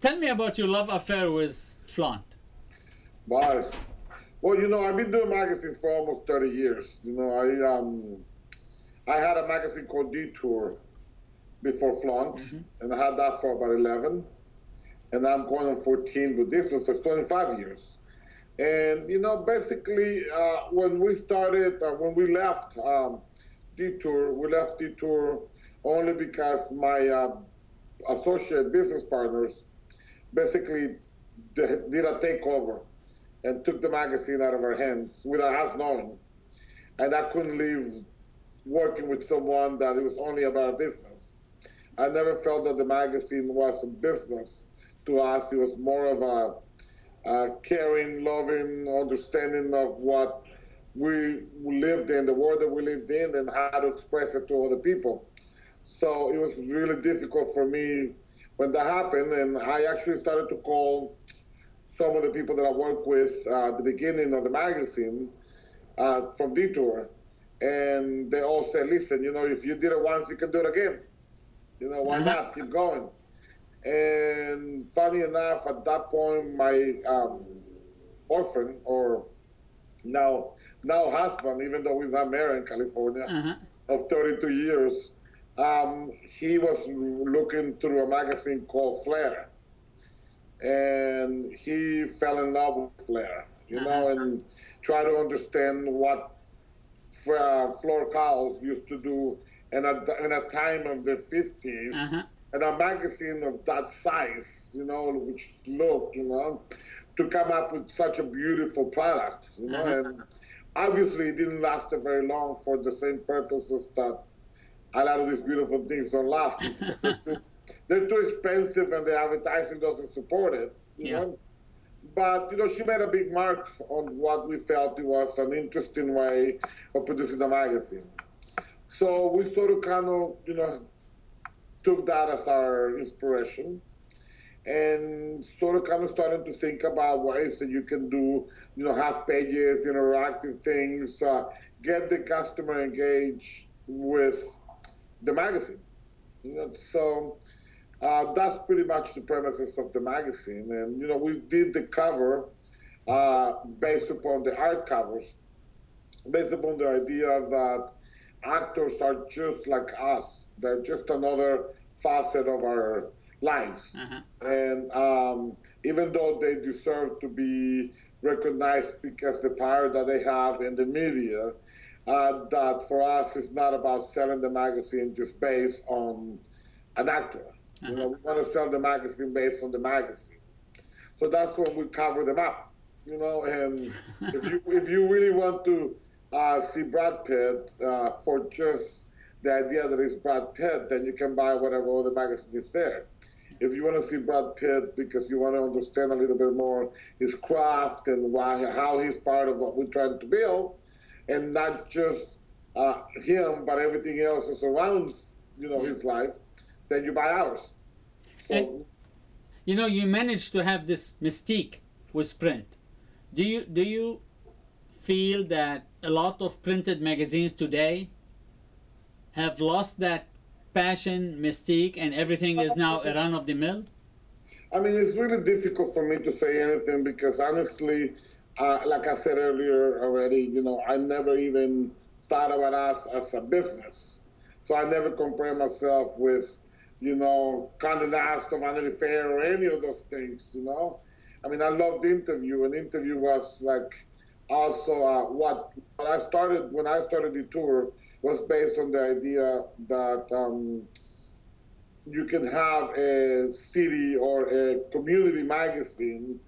Tell me about your love affair with Flaunt. But well, I've been doing magazines for almost 30 years. I had a magazine called Detour before Flaunt, and I had that for about 11, and I'm going on 14 with this one, so it's 25 years. And basically, when we left Detour, we left Detour only because my associate business partners basically did a takeover and took the magazine out of our hands without us knowing. And I couldn't leave working with someone that it was only about business. I never felt that the magazine was a business to us. It was more of a caring, loving understanding of what we lived in, the world that we lived in, and how to express it to other people. So it was really difficult for me when that happened, and I actually started to call some of the people that I worked with at the beginning of the magazine from Detour, and they all said, listen, if you did it once, you can do it again. Why not? Keep going. And funny enough, at that point, my boyfriend, or now husband, even though we're not married in California, of 32 years, he was looking through a magazine called Flair, and he fell in love with Flair, and try to understand what Flor Cowles used to do in a time of the 50s, and a magazine of that size, which look, to come up with such a beautiful product, and obviously it didn't last very long for the same purposes that a lot of these beautiful things don't last. They're too expensive and the advertising doesn't support it, you know. But, she made a big mark on what we felt it was an interesting way of producing a magazine. So we sort of kind of, took that as our inspiration and sort of kind of started to think about ways that you can do, half pages, interactive things, get the customer engaged with the magazine. So that's pretty much the premises of the magazine. And, we did the cover based upon the art covers, based upon the idea that actors are just like us. They're just another facet of our lives. And even though they deserve to be recognized because the power that they have in the media, that for us it's not about selling the magazine just based on an actor. We want to sell the magazine based on the magazine. So that's when we cover them up, and if you really want to see Brad Pitt for just the idea that it's Brad Pitt, then you can buy whatever other magazine is there. If you want to see Brad Pitt because you want to understand a little bit more his craft and how he's part of what we're trying to build, and not just him, but everything else that surrounds, his life, then you buy ours. So, and, you managed to have this mystique with print. Do you feel that a lot of printed magazines today have lost that passion, mystique, and everything is now a run of the mill? I mean, it's really difficult for me to say anything because honestly, like I said earlier already, I never even thought about us as a business. So I never compare myself with, Condé Nast or Vanity Fair or any of those things, I mean, I loved the interview, and interview was like also what I started when I started the tour was based on the idea that you can have a city or a community magazine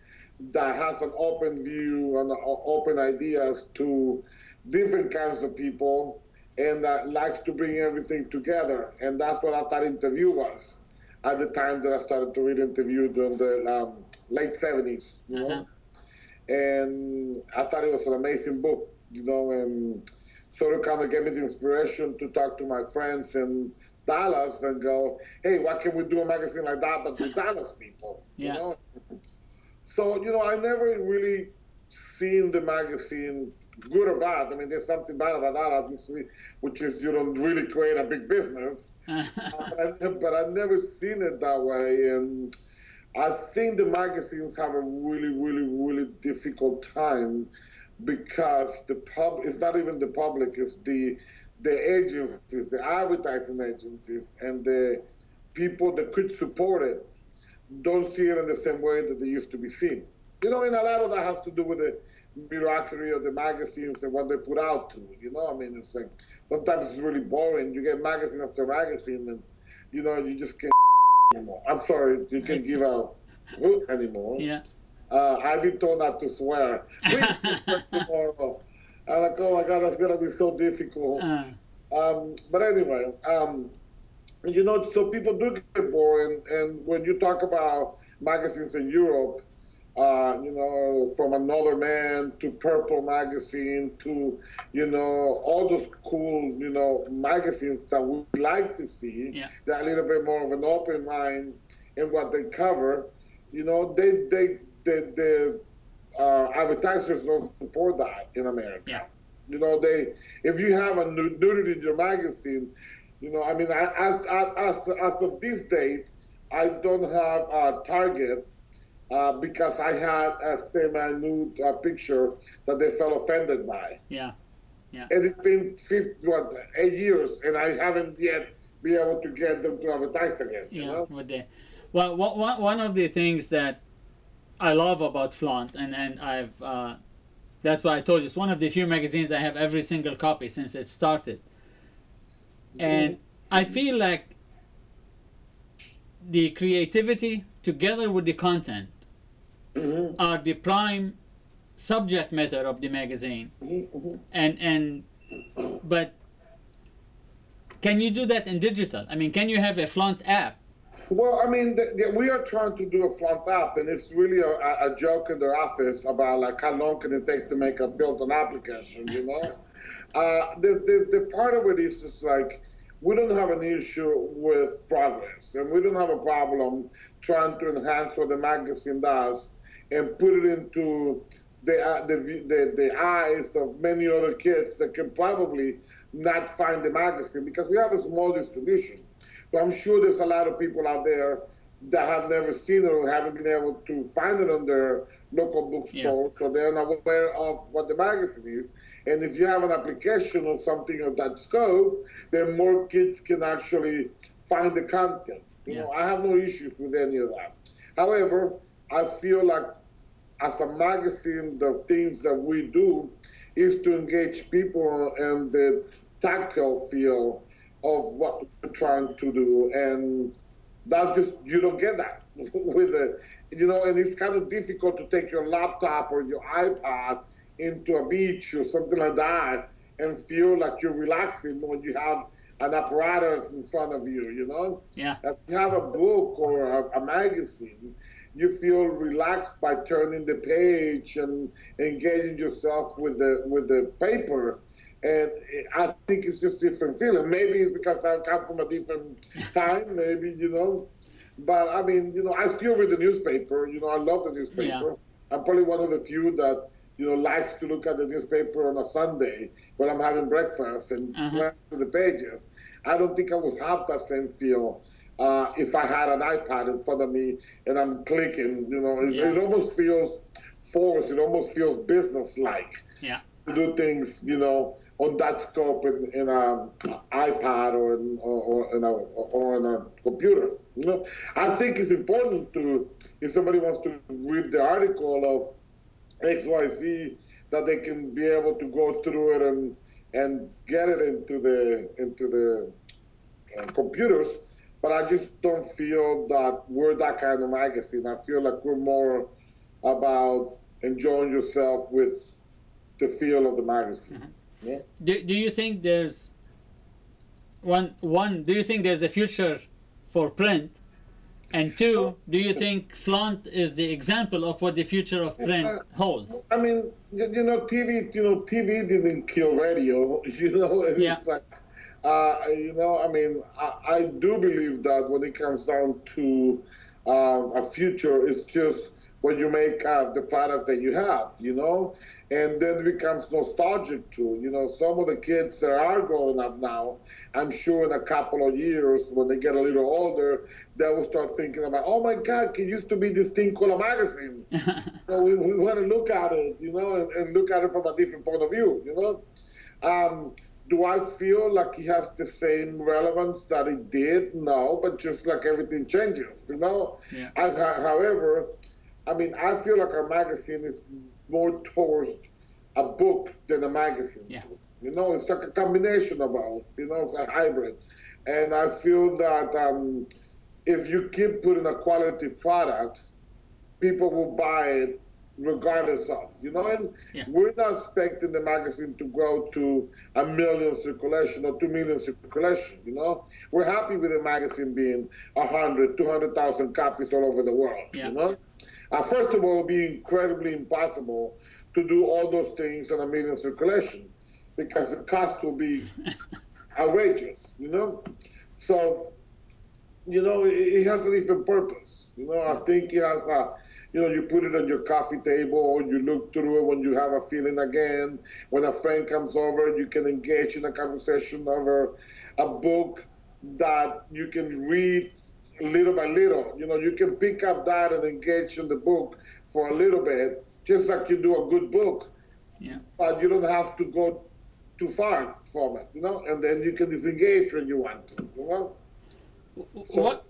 that has an open view and open ideas to different kinds of people and that likes to bring everything together. And that's what I thought interview was at the time that I started to read interview during the late 70s, And I thought it was an amazing book, and sort of kind of gave me the inspiration to talk to my friends in Dallas and go, hey, why can't we do a magazine like that but with Dallas people, So, I never really seen the magazine good or bad. I mean, there's something bad about that, obviously, which is you don't really create a big business. But I've never seen it that way. And I think the magazines have a really, really, really difficult time because it's not even the public, it's the agencies, the advertising agencies, and the people that could support it don't see it in the same way that they used to be seen. You know, and a lot of that has to do with the bureaucracy of the magazines and what they put out to. You know, I mean, it's like sometimes it's really boring. You get magazine after magazine, and you know, you just can't anymore. I'm sorry, you can't give out hoot anymore. Yeah. I've been told not to swear. Please swear tomorrow. I'm like, oh my God, that's gonna be so difficult. But anyway, you know, so people do get boring, and when you talk about magazines in Europe, you know, from Another Man to Purple magazine to, you know, all those cool, you know, magazines that we like to see, Yeah. that are a little bit more of an open mind in what they cover, you know, the advertisers don't support that in America. Yeah. You know, if you have a nudity in your magazine, you know, I mean, as of this date, I don't have a Target because I had a semi-nude picture that they felt offended by. Yeah. Yeah. And it's been 8 years, and I haven't yet been able to get them to advertise again. Yeah. You know? Well, one of the things that I love about Flaunt, and I've that's why I told you, it's one of the few magazines I have every single copy since it started. And I feel like the creativity together with the content are the prime subject matter of the magazine. But can you do that in digital? I mean, can you have a Flaunt app? Well, I mean, we are trying to do a Flaunt app, and it's really a joke in their office about like how long can it take to make a build an application, you know? The part of it is just like, we don't have an issue with progress, and we don't have a problem trying to enhance what the magazine does and put it into the eyes of many other kids that can probably not find the magazine because we have a small distribution. So I'm sure there's a lot of people out there that have never seen it or haven't been able to find it on their local bookstore, so they're not aware of what the magazine is. And if you have an application or something of that scope, then more kids can actually find the content. You know, I have no issues with any of that. However, I feel like as a magazine, the things that we do is to engage people in the tactile feel of what we're trying to do. And that's just, you don't get that with it. You know, and it's kind of difficult to take your laptop or your iPad into a beach or something like that and feel like you're relaxing when you have an apparatus in front of you, you know? Yeah. If you have a book or a magazine, you feel relaxed by turning the page and engaging yourself with the paper. And I think it's just different feeling. Maybe it's because I come from a different time, maybe, you know. But I mean, you know, I still read the newspaper. You know, I love the newspaper. Yeah. I'm probably one of the few that, you know, likes to look at the newspaper on a Sunday when I'm having breakfast and glance to the pages. I don't think I would have that same feel if I had an iPad in front of me and I'm clicking. You know, it almost feels forced. It almost feels business-like. Yeah. To do things, you know, on that scope in an iPad or in a computer. You know, I think it's important to, if somebody wants to read the article of XYZ, that they can be able to go through it and get it into the computers. But I just don't feel that we're that kind of magazine. I feel like we're more about enjoying yourself with the feel of the magazine. Yeah. Do you think there's do you think there's a future for print? And two, do you think Flaunt is the example of what the future of print holds? I mean, you know, TV didn't kill radio, you know, and it's like, you know, I mean, I do believe that when it comes down to a future, it's just when you make the product that you have, you know. and then it becomes nostalgic too. You know, some of the kids that are growing up now, I'm sure in a couple of years, when they get a little older, they will start thinking about, oh my God, it used to be this thing called a magazine. So we want to look at it, you know, and look at it from a different point of view, you know. Do I feel like it has the same relevance that it did? No, but just like everything changes, you know. Yeah. However, I mean, I feel like our magazine is more towards a book than a magazine. Yeah. You know, it's like a combination of both. You know, it's a hybrid. And I feel that if you keep putting a quality product, people will buy it regardless of, you know, and yeah. we're not expecting the magazine to go to 1 million circulation or 2 million circulation, you know. We're happy with the magazine being 100, 200,000 copies all over the world, yeah. you know. First of all, it would be incredibly impossible to do all those things on 1 million circulation because the cost will be outrageous, you know. So, you know, it has a different purpose. You know, I think it has a, you know, you put it on your coffee table, you look through it when you have a feeling again. When a friend comes over, you can engage in a conversation over a book that you can read little by little. You know, you can pick up that and engage in the book for a little bit, just like you do a good book. Yeah. But you don't have to go too far from it, you know, and then you can disengage when you want to, you know. So,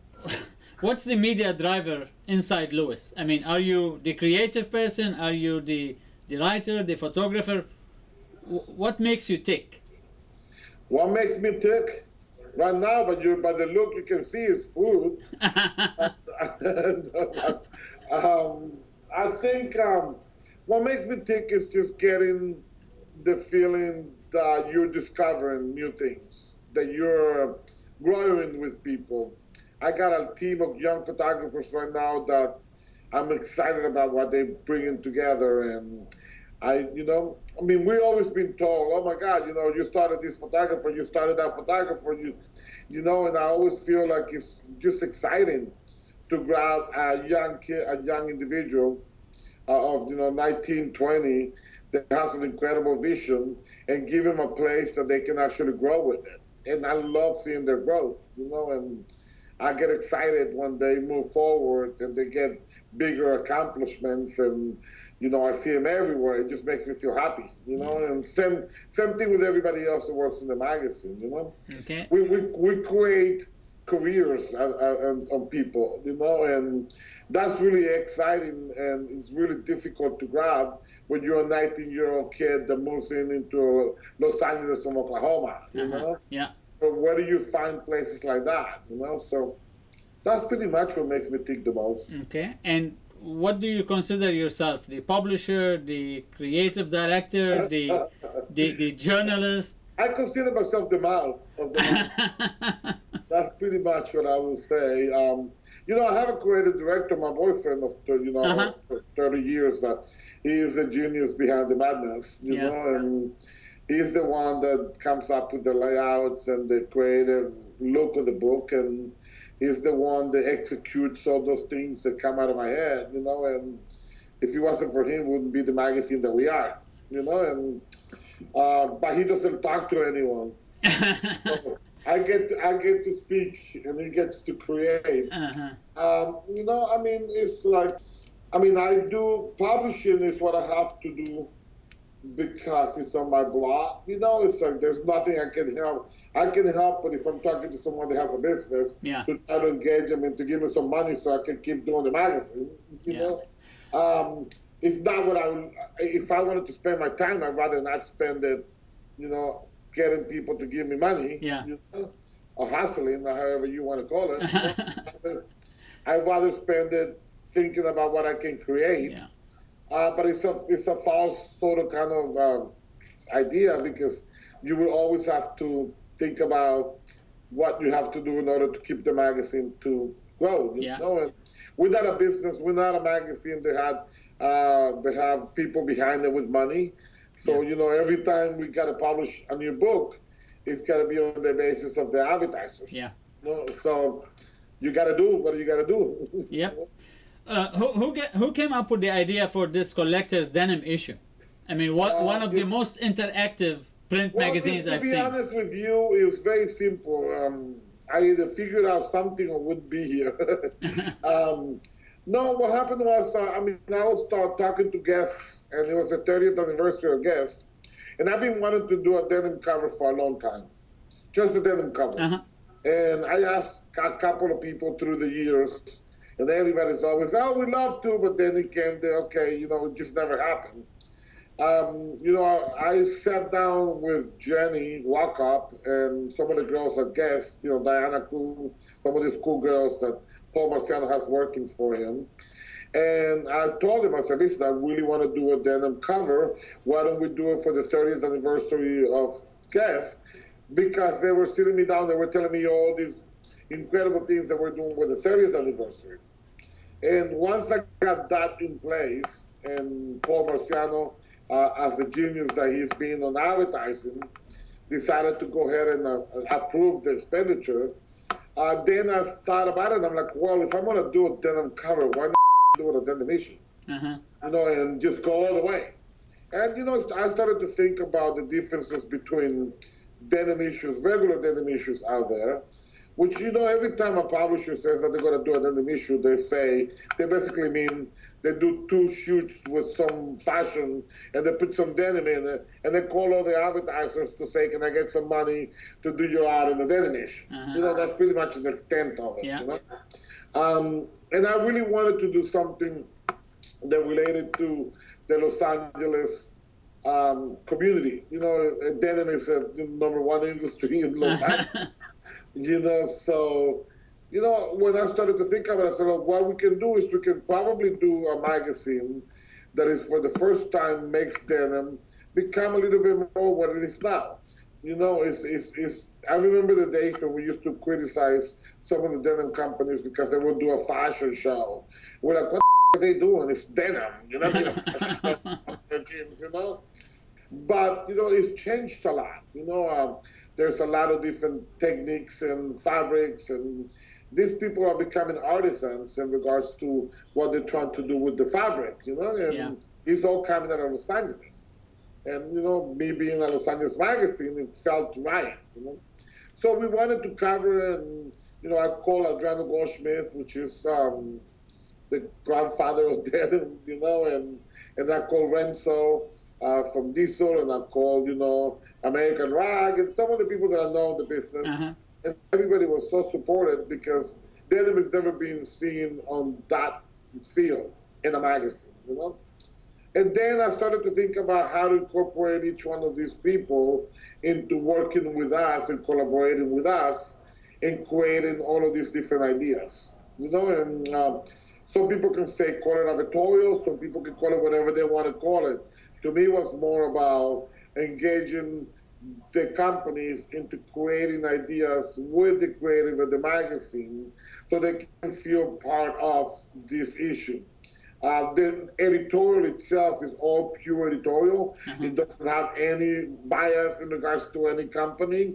what's the media driver inside Lewis? I mean, are you the creative person? Are you the writer, the photographer? What makes you tick? What makes me tick? Right now, by the look you can see is food. I think what makes me tick is just getting the feeling that you're discovering new things, that you're growing with people. I got a team of young photographers right now that I'm excited about what they're bringing together. And you know, I mean, we've always been told, oh my God, you know, you started this photographer, you started that photographer, you know, and I always feel like it's just exciting to grab a young kid, a young individual of, you know, 19, 20 that has an incredible vision and give them a place that they can actually grow with it. And I love seeing their growth, you know, and I get excited when they move forward and they get bigger accomplishments, and you know, I see them everywhere. It just makes me feel happy, you know. And same thing with everybody else that works in the magazine, you know. Okay. We create careers on people, you know, and that's really exciting, and it's really difficult to grab when you're a 19-year-old kid that moves into Los Angeles from Oklahoma, you know. Yeah. But where do you find places like that, you know? So that's pretty much what makes me tick the most. Okay. And what do you consider yourself? The publisher, the creative director, the journalist? I consider myself the mouth of the mouth. That's pretty much what I would say. You know, I have a creative director, my boyfriend of 30 years, that he is the genius behind the madness, you know, and he's the one that comes up with the layouts and the creative look of the book, and he's the one that executes all those things that come out of my head, you know, and if it wasn't for him, it wouldn't be the magazine that we are, you know, and but he doesn't talk to anyone. So I get to speak, and he gets to create. You know, I mean, it's like, I mean, I do, publishing is what I have to do because it's on my blog. You know, it's like there's nothing I can help. I can help, but if I'm talking to someone that has a business, to try to engage them and to give me some money so I can keep doing the magazine, you know. It's not what I would, if I wanted to spend my time, I'd rather not spend it, you know, getting people to give me money, you know, or hustling, or however you want to call it. You know? I'd rather spend it thinking about what I can create. But it's a false sort of kind of idea, because you will always have to think about what you have to do in order to keep the magazine to grow. You know? And we're not a business. We're not a magazine that have people behind it with money. So you know, every time we got to publish a new book, it's got to be on the basis of the advertisers. You know? So you got to do what you got to do. Who came up with the idea for this collector's denim issue? I mean, one of the most interactive print magazines I've seen. To be honest with you, it was very simple. I either figured out something or wouldn't be here. No, what happened was, I was talking to guests, and it was the 30th anniversary of guests, and I've been wanting to do a denim cover for a long time, just a denim cover. And I asked a couple of people through the years, and everybody's always, oh, we'd love to, but then it came to, okay, it just never happened. I sat down with Jenny Walkup and some of the girls at Guess, Diana Kuhn, some of these cool girls that Paul Marciano has working for him. And I told him, I said, listen, I really want to do a denim cover. Why don't we do it for the 30th anniversary of Guess? Because they were sitting me down, they were telling me all these incredible things that we're doing with the 30th anniversary. And once I got that in place, and Paul Marciano, as the genius that he's been on advertising, decided to go ahead and approve the expenditure, then I thought about it. I'm like, well, if I'm going to do a denim cover, why not do it a denim issue? And just go all the way. And, I started to think about the differences between denim issues, regular denim issues out there, which, every time a publisher says that they're going to do a denim issue, they basically mean they do 2 shoots with some fashion, and they put some denim in it, and they call all the advertisers to say, can I get some money to do your ad in the denim issue? That's pretty much the extent of it, And I really wanted to do something that related to the Los Angeles community. Denim is a #1 industry in Los Angeles. So, when I started to think about it, I said, well, what we can do is we can probably do a magazine that is for the first time makes denim become a little bit more what it is now. I remember the days when we used to criticize some of the denim companies because they would do a fashion show. We're like, what are they doing? It's denim, But, it's changed a lot. There's a lot of different techniques and fabrics, and these people are becoming artisans in regards to what they're trying to do with the fabric, and it's all coming out of Los Angeles. And, me being a Los Angeles magazine, it felt right, So we wanted to cover it, and, I called Adriano Goldschmidt, which is the grandfather of denim, and I called Renzo from Diesel, and I called, American Rag, and some of the people that I know in the business. And everybody was so supportive because denim has never been seen on that field in a magazine, And then I started to think about how to incorporate each one of these people into working with us and collaborating with us and creating all of these different ideas, And some people can say, call it advertorial, some people can call it whatever they want to call it. To me, it was more about engaging the companies into creating ideas with the creative of the magazine so they can feel part of this issue. The editorial itself is all pure editorial. It doesn't have any bias in regards to any company.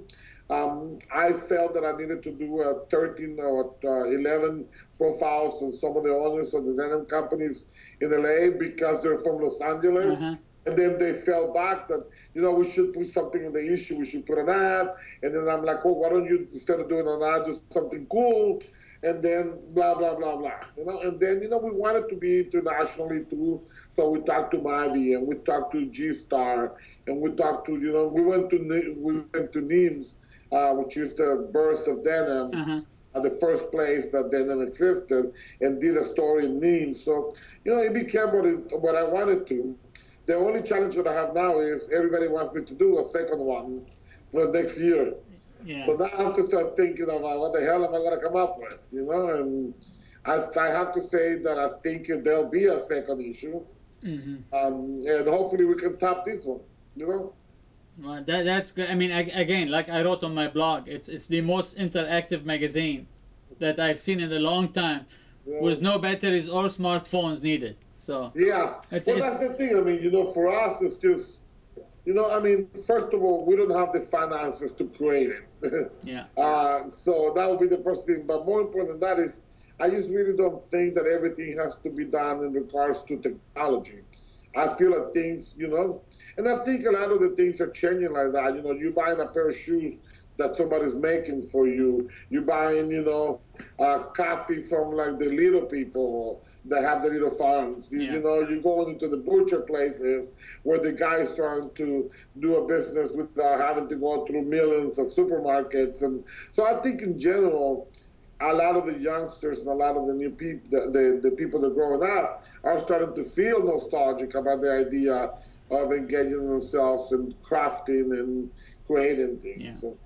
I felt that I needed to do 13 or 11 profiles of some of the owners of the denim companies in LA because they're from Los Angeles. And then they fell back that, we should put something in the issue, we should put an ad. And then I'm like, oh, why don't you, instead of doing an ad, do something cool? And then blah, blah, blah, blah. And then, we wanted to be internationally too. So we talked to Mavi, and we talked to G-Star, and we talked to, we went to NIMS, which is the birth of denim. The first place that denim existed, and did a story in NIMS. So, it became what I wanted to. The only challenge that I have now is everybody wants me to do a second one for next year. So now I have to start thinking about what the hell am I going to come up with, And I have to say that I think there'll be a second issue. And hopefully we can top this one, Well, that's great. I mean, again, like I wrote on my blog, it's the most interactive magazine that I've seen in a long time, with no batteries or smartphones needed. So that's the thing. I mean, for us, it's just, first of all, we don't have the finances to create it. So that would be the first thing. But more important than that is, I just really don't think that everything has to be done in regards to technology. I feel that things, and I think a lot of the things are changing like that. You buying a pair of shoes that somebody's making for you. You buying, coffee from like the little people that have the little farms. You're going into the butcher places where the guy's trying to do a business without having to go through millions of supermarkets. And so I think in general, a lot of the youngsters and a lot of the new people, the people that are growing up, are starting to feel nostalgic about the idea of engaging themselves in crafting and creating things. Yeah. So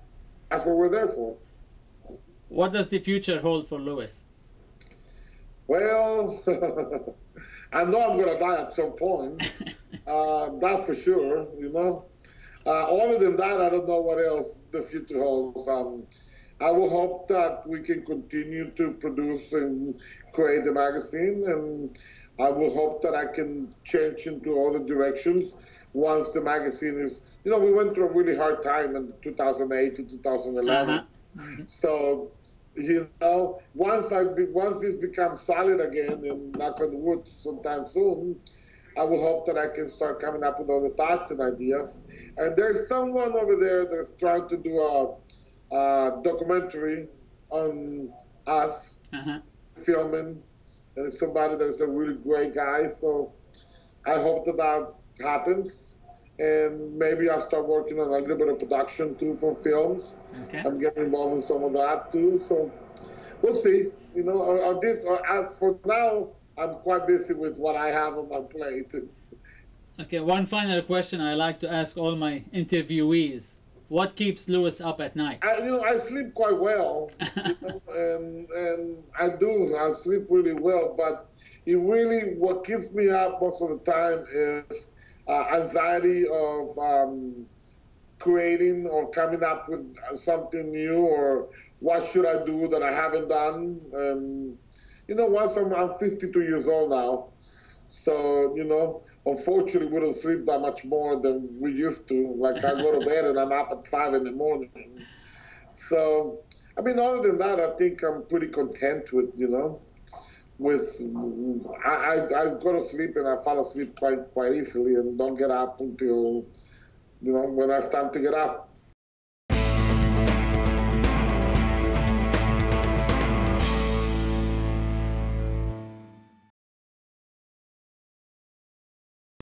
that's what we're there for. What does the future hold for Louis? Well, I know I'm going to die at some point. That for sure, Other than that, I don't know what else the future holds. I will hope that we can continue to produce and create the magazine, and I will hope that I can change into other directions once the magazine is, we went through a really hard time in 2008 to 2011. Mm-hmm. So, once this becomes solid again, and knock on wood sometime soon, I will hope that I can start coming up with other thoughts and ideas. And there's someone over there that's trying to do a documentary on us filming, and it's somebody that's a really great guy. So I hope that happens, and maybe I'll start working on a little bit of production too for films. Okay. I'm getting involved in some of that too. So we'll see. As for now, I'm quite busy with what I have on my plate. Okay, one final question I like to ask all my interviewees. What keeps Louis up at night? I sleep quite well, and I do. I sleep really well, but what keeps me up most of the time is anxiety of creating or coming up with something new, or what should I do that I haven't done. Once I'm 52 years old now, so, unfortunately, we don't sleep that much more than we used to. Like, I go to bed and I'm up at 5 in the morning. So, other than that, I think I'm pretty content with, I go to sleep and I fall asleep quite easily and don't get up until, when it's time to get up.